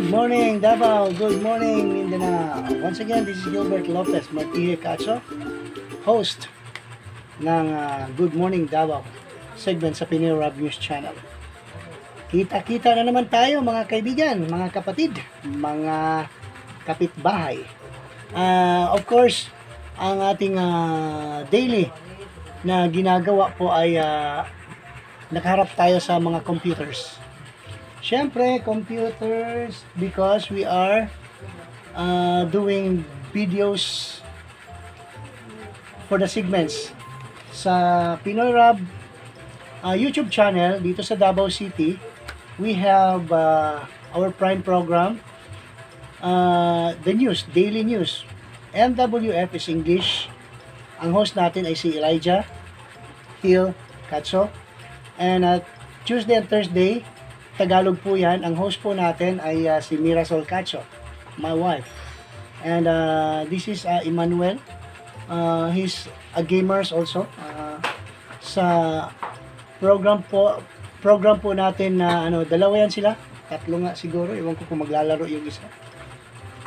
Good morning, Davao. Good morning, Mindanao. Once again, this is Gilbert Lopez Martire Cacho, host ng Good Morning Davao segment sa Pinoy Rob News Channel. Kita-kita na naman tayo mga kaibigan, mga kapatid, mga kapitbahay. Of course, ang ating daily na ginagawa po ay nakaharap tayo sa mga computers. Siyempre, computers because we are doing videos for the segments sa Pinoy Rob YouTube channel dito sa Davao City. We have our prime program, the news, daily news. MWF is English. Ang host natin ay si Elijah Phil Katso. And Tuesday and Thursday, Tagalog po yan. Ang host po natin ay si Mirasol Cacho, my wife. And this is Emmanuel. He's a gamers also. Sa program po natin na dalawa yan sila. Tatlo nga siguro. Iwan ko kung maglalaro yung isa.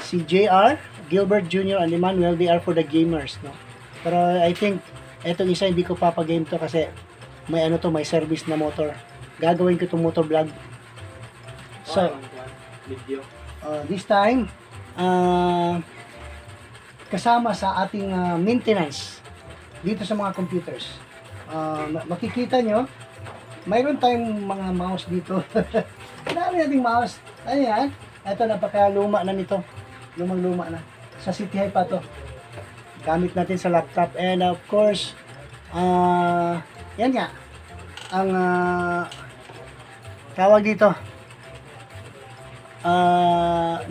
Si JR, Gilbert Jr. and Emmanuel, they are for the gamers. No? Pero I think etong isa hindi ko papagame to kasi may may service na motor. Gagawin ko itong motor vlog. So, this time, kasama sa ating maintenance dito sa mga computers. Makikita nyo, mayroon tayong mga mouse dito. Dami nating mouse. Ano yan? Ito, napakaluma na nito. Lumang-luma na. Sa City High pa to. Gamit natin sa laptop. And of course, yan nga. Ang tawag dito,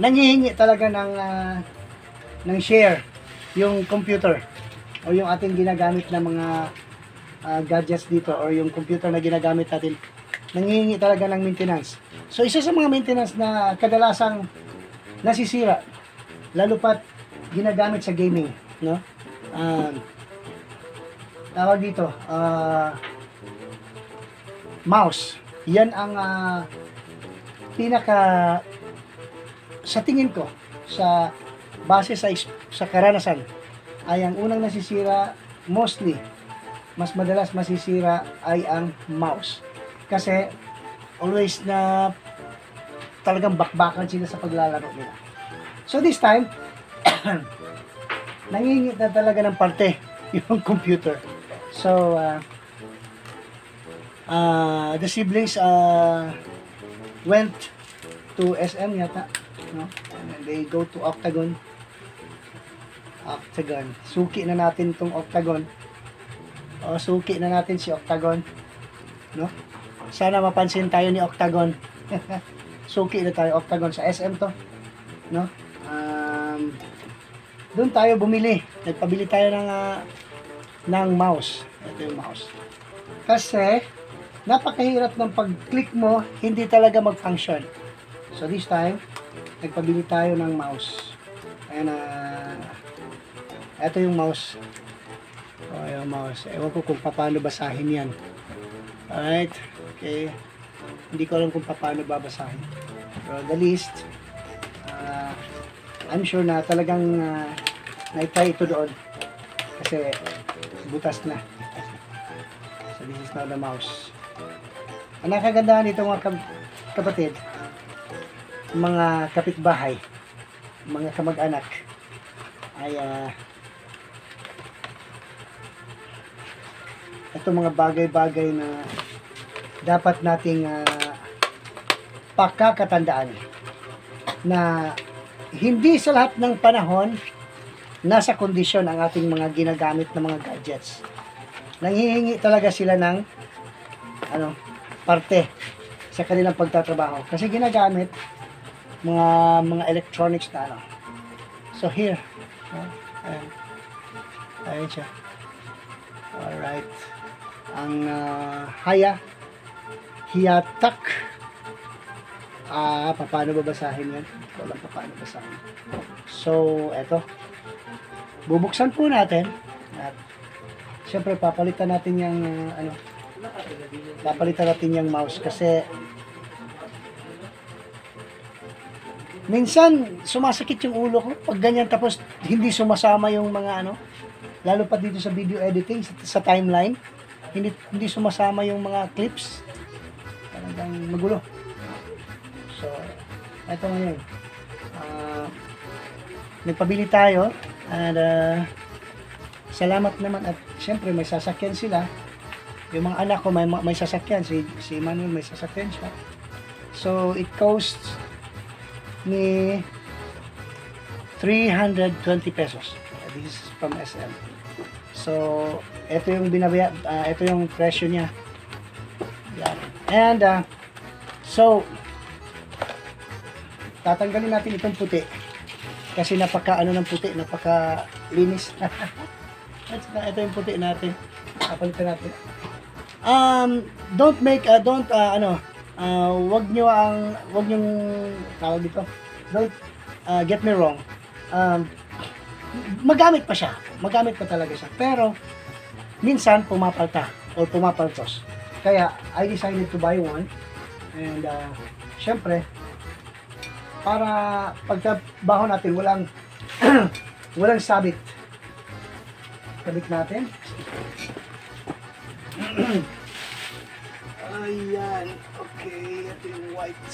nanghihingi talaga ng share yung computer o yung ating ginagamit na mga gadgets dito or yung computer na ginagamit natin, nanghihingi talaga ng maintenance. So isa sa mga maintenance na kadalasang nasisira lalo pat ginagamit sa gaming, no? Tawag dito mouse. Yan ang pinaka sa tingin ko, sa base sa karanasan, ay ang unang nasisira, mostly, mas madalas masisira ay ang mouse. Kasi, always na talagang bakbakan sila sa paglalaro nila. So this time, nangingit na talaga ng parte yung computer. So, the siblings went to SM yata, no? And they go to Octagon. Suki na natin tong Octagon. Suki na natin si Octagon, no? Sana mapansin tayo ni Octagon. Suki na tayo Octagon sa SM to, no? Doon tayo bumili. Nagpabili tayo ng mouse. Ito yung mouse. Kasi napakahirap ng pag-click mo, hindi talaga mag-function. So this time, nagpabili tayo ng mouse. Ayan, ito yung mouse. Yung mouse. Ewan ko kung paano basahin yan. Alright. Okay. Hindi ko alam kung paano babasahin. Pero the least, I'm sure na talagang na-try ito doon. Kasi butas na. So this is now the mouse. Ang nakagandahan nito mga kapatid, mga kapitbahay, mga kamag-anak, ay ito mga bagay-bagay na dapat nating pakakatandaan na hindi sa lahat ng panahon nasa kondisyon ang ating mga ginagamit na mga gadgets. Nanghihingi talaga sila ng parte sa kanilang pagtatrabaho kasi ginagamit mga electronics na So here, ayan siya. Alright. Ang Hiyatak. Paano babasahin yan? Ito lang paano basahin. So, eto. Bubuksan po natin. At syempre papalitan natin yung papalitan natin yung mouse kasi Minsan, sumasakit yung ulo ko pag ganyan tapos hindi sumasama yung mga ano, lalo pa dito sa video editing, sa timeline, hindi sumasama yung mga clips. Talagang magulo. So, ito ngayon. Nagpabili tayo at salamat naman at syempre may sasakyan sila. Yung mga anak ko may sasakyan, si Manuel may sasakyan siya. So, it costs me 320 pesos. This is from SM. So, ito yung ito yung presyo niya. Yan. And, so, tatanggalin natin itong puti. Kasi napaka ng puti, napaka linis. At saka ito yung puti natin. Kapalitan natin. Wag niyong tawag dito. Don't get me wrong. Magamit pa siya. Magamit pa talaga siya. Pero minsan pumapalta or pumapaltos. Kaya I decided to buy one. And syempre para pagkabaho natin walang walang sabit. Kabit natin. Ayan. Okay. Ito yung white.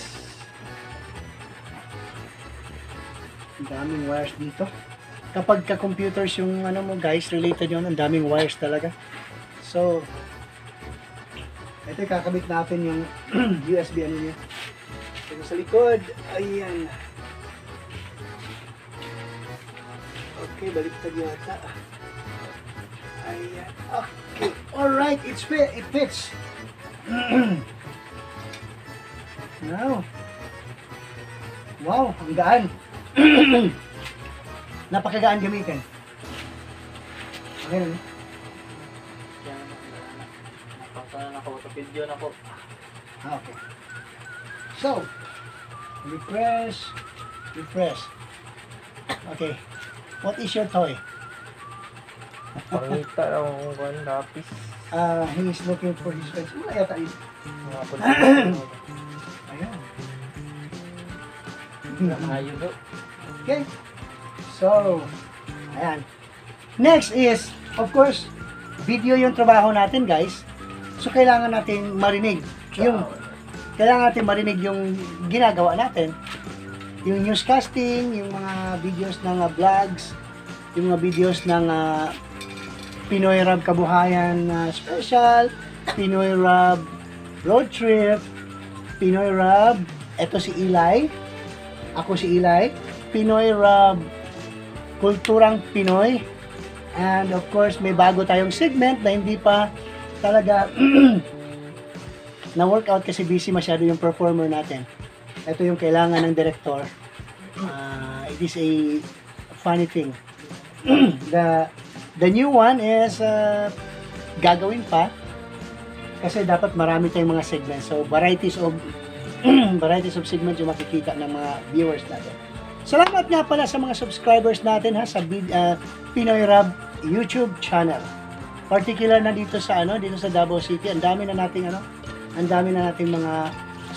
Ang daming wires dito. Kapag ka-computers yung ano mo guys, related yun, ang daming wires talaga. So, ito yung kakabit natin yung USB ano niya. Ito sa likod. Ayan. Okay, baliktad yata. Ayan. Okay. Alright, it fits. Now. Wow, ang gaan. Napakagaan gamitin. Okay na. Nakauto-video na po. Okay. So, refresh. Okay. What is your toy? Pangita lang kung lapis. He is looking for his friends. Wala yata yun. Mga pagkakas. Ayan. Ayun do. Okay. So, ayan. Next is, of course, video yung trabaho natin, guys. So, kailangan natin marinig yung ginagawa natin. Yung newscasting, yung mga videos ng vlogs, yung mga videos ng Pinoy Rab Kabuhayan Special, Pinoy Rab Road Trip, Pinoy Rab, eto si Eli, ako si Eli, Pinoy Rab Kulturang Pinoy, and of course may bago tayong segment na hindi pa talaga na-workout kasi busy masyado yung performer natin. Ito yung kailangan ng director. It is a funny thing. The new one is gagawin pa kasi dapat marami tayong mga segments. So varieties of segments yung makikita ng mga viewers natin. Salamat nga pala sa mga subscribers natin sa Pinoy Rab YouTube channel. Particular na dito sa Davao City, ang dami na nating mga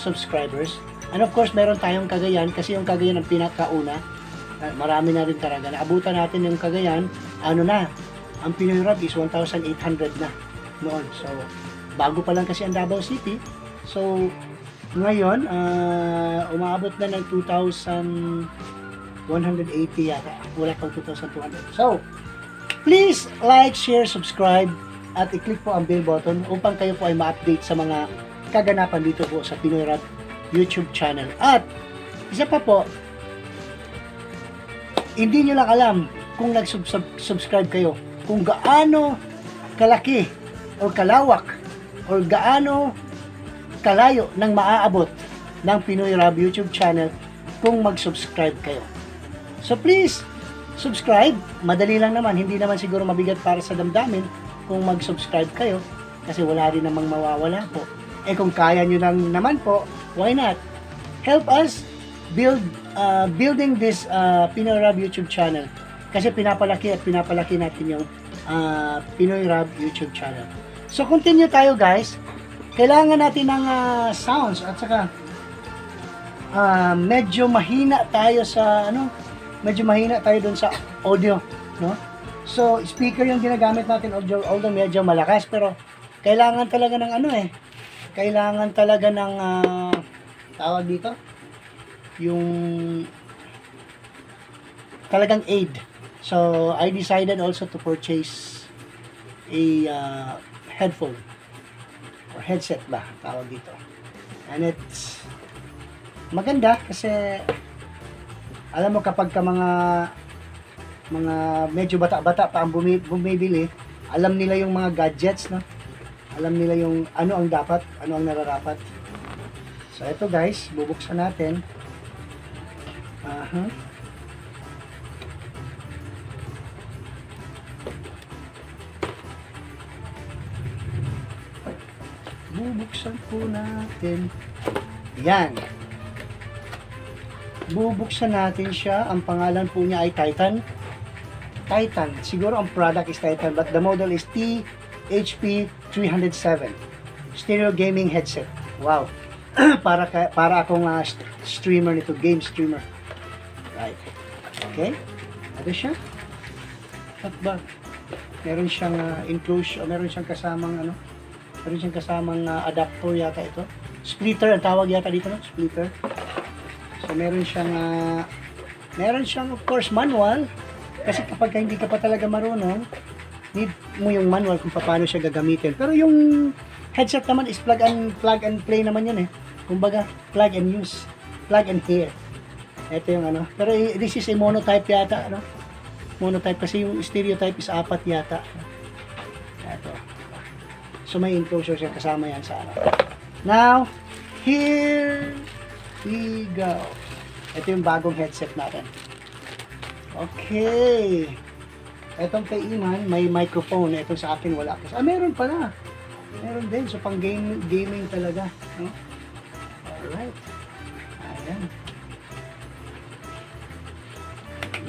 subscribers. And of course, meron tayong Cagayan kasi yung Cagayan ang pinakauna. Marami na rin talaga. Naabutan natin yung Cagayan, ang Pinoy Rab is 1,800 na noon. So, bago pa lang kasi ang Davao City. So, ngayon, umaabot na ng 2,180 yata. Wala pang 2,200. So, please like, share, subscribe, at i-click po ang bell button upang kayo po ay ma-update sa mga kaganapan dito po sa Pinoy Rab YouTube channel. At, isa pa po, hindi nyo lang alam kung nag-subscribe kayo, kung gaano kalaki o kalawak o gaano kalayo ng maaabot ng Pinoy Rab YouTube channel kung mag-subscribe kayo. So please, subscribe. Madali lang naman. Hindi naman siguro mabigat para sa damdamin kung mag-subscribe kayo kasi wala rin namang mawawala po. Eh kung kaya nyo lang naman po, why not? Help us building this Pinoy Rab YouTube channel kasi pinapalaki natin yung Pinoy Rab YouTube channel. So continue tayo guys. Kailangan natin ng sounds at saka medyo mahina tayo sa medyo mahina tayo doon sa audio, no? So, speaker yung ginagamit natin, although medyo malakas, pero kailangan talaga ng kailangan talaga ng tawag dito, yung talagang aid. So, I decided also to purchase a headphone or headset ba tawag dito. And it's maganda kasi alam mo kapag ka mga medyo bata-bata pa ang bumibili, alam nila yung mga gadgets, no? Alam nila yung ano ang dapat, ano ang nararapat. So ito guys, bubuksan natin. Bubuksan po natin. Yan. Bubuksan natin siya. Ang pangalan po niya ay Titan. Titan. Siguro ang product is Titan, but the model is THP 307. Stereo gaming headset. Wow. para akong streamer nito, game streamer. Right. Okay. Ano siya? At ba? Meron siyang enclosure, meron siyang kasamang meron siyang kasamang adapter yata ito. Splitter ang tawag yata dito, no? Splitter. So meron siyang of course manual, kasi kapag hindi ka pa talaga marunong, need mo yung manual kung paano siya gagamitin. Pero yung headset naman is plug and play naman yun eh. Kumbaga, plug and use, plug and hear. Ito yung pero this is a monotype yata, monotype kasi yung stereotype is 4 yata. Ito. So may enclosure siya, kasama yan sa Now, here we go. Ito yung bagong headset natin. Okay. Etong kay Iman, may microphone. Ito sa akin wala. Meron pala. Meron din. So pang gaming talaga. No? Alright. Ayan.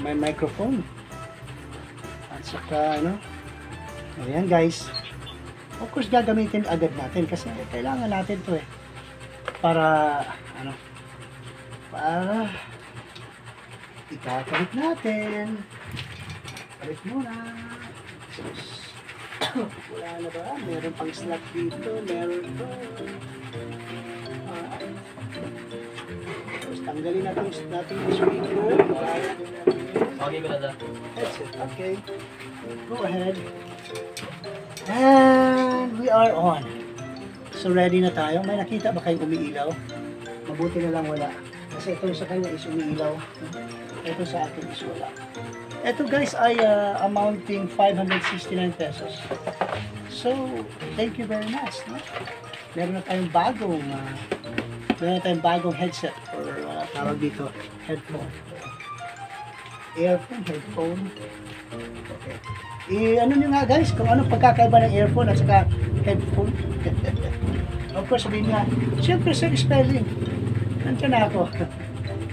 May microphone. At saka ayan guys. Of course, gagamitin agad natin kasi kailangan natin to para para ikakalit natin. Kalit muna. Wala na ba? Meron pang slot dito. Meron to. Tapos tanggalin natin yung speaker. Okay, brother. Headset. Okay. Go ahead. And we are on. So ready na tayo. May nakita ba kayong umiilaw? Mabuti na lang wala. Kasi ito sa kanya is umiilaw. Ito sa akin is wala. Ito guys ay amounting 569 pesos. So, thank you very much. No? Meron na tayong bagong headset or tawag dito, headphone. Headphone. Okay. Ano nyo nga guys, kung anong pagkakaiba ng earphone at saka headphone. Of course, sabihin nga, siyempre sir, spelling. Nandiyan na ako.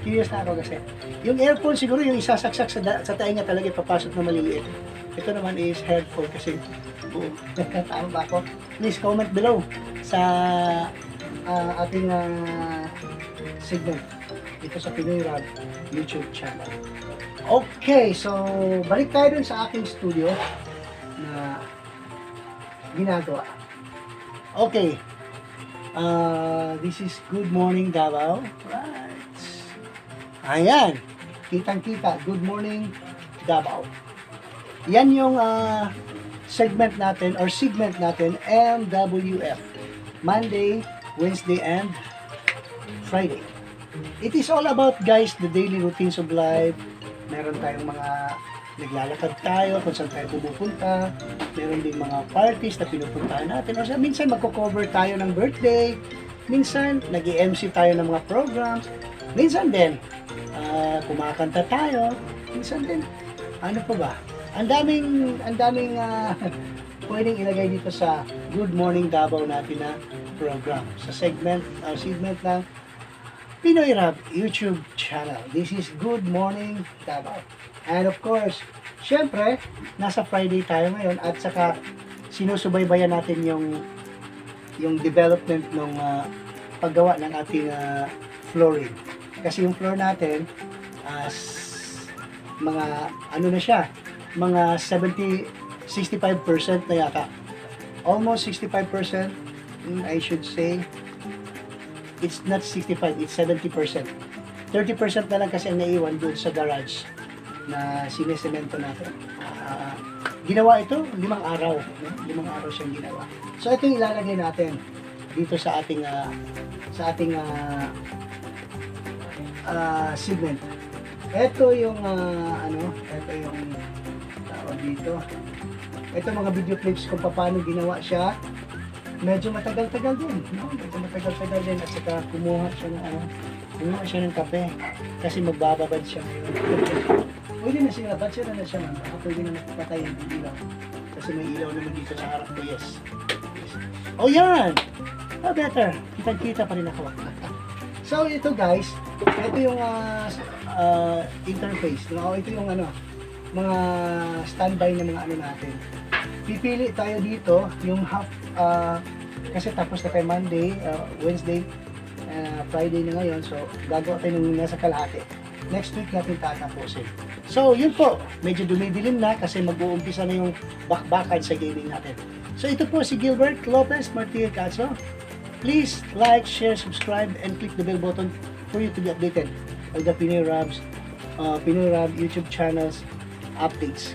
Curious na ako kasi. Yung earphone siguro yung isasaksak sa tainga talaga papasok na maliliit. Ito naman is headphone kasi boom. Tama ba ako? Please comment below sa ating segment dito sa Pinoy Rap YouTube channel. Okay, so balik tayo dun sa aking studio na ginagawa. Okay. This is Good Morning Davao. Right. Ayan. Kitang-kita. Good Morning Davao. Yan yung segment natin MWF. Monday, Wednesday, and Friday. It is all about guys the daily routines of life. Meron tayong mga naglalakad tayo kung saan tayo pupunta. Meron din mga parties na pinupuntahan natin. O minsan magko-cover tayo ng birthday. Minsan nag-MC tayo ng mga programs. Minsan din kumakanta tayo. Minsan din ano pa ba? Ang daming pwedeng ilagay dito sa Good Morning Davao natin na program. Sa segment ng Pinoy Rap YouTube channel. This is Good Morning Davao. And of course, syempre, nasa Friday tayo ngayon at saka sinusubaybayan natin yung development ng paggawa ng ating flooring. Kasi yung floor natin, mga ano na siya, mga 65% na yata. Almost 65%, I should say. It's not 65, it's 70%. 30% na lang kasi ang naiwan doon sa garage na sinisemento natin. Ginawa ito 5 araw. No? 5 araw siyang ginawa. So ito yung ilalagay natin dito sa ating segment. Ito yung ito yung tawag dito. Ito mga video clips kung paano ginawa siya. Medyo matagal-tagal din, no? Medyo matagal-tagal din at saka kumuha siya ng kape kasi magbababad siya ngayon. Pwede na siya, ba't siya na siya man? Baka pwede na napatay yung ilaw. Kasi may ilaw naman dito sa harap ko, yes. Oh, yan! Oh, better. Kitang-kita pa rin ako. So, ito guys, ito yung interface. No? Ito yung mga standby na mga natin. Pipili tayo dito, yung half, kasi tapos na tayo Monday, Wednesday, Friday na ngayon. So, gagawa tayo ng nasa kalahati. Next week natin tatapusin. So, yun po. Medyo dumidilim na kasi mag-uumpisa na yung bakbakan sa gaming natin. So, ito po si Gilbert Lopez Martir Cacho. Please like, share, subscribe, and click the bell button for you to be updated on the Pinoy Rab YouTube channels updates.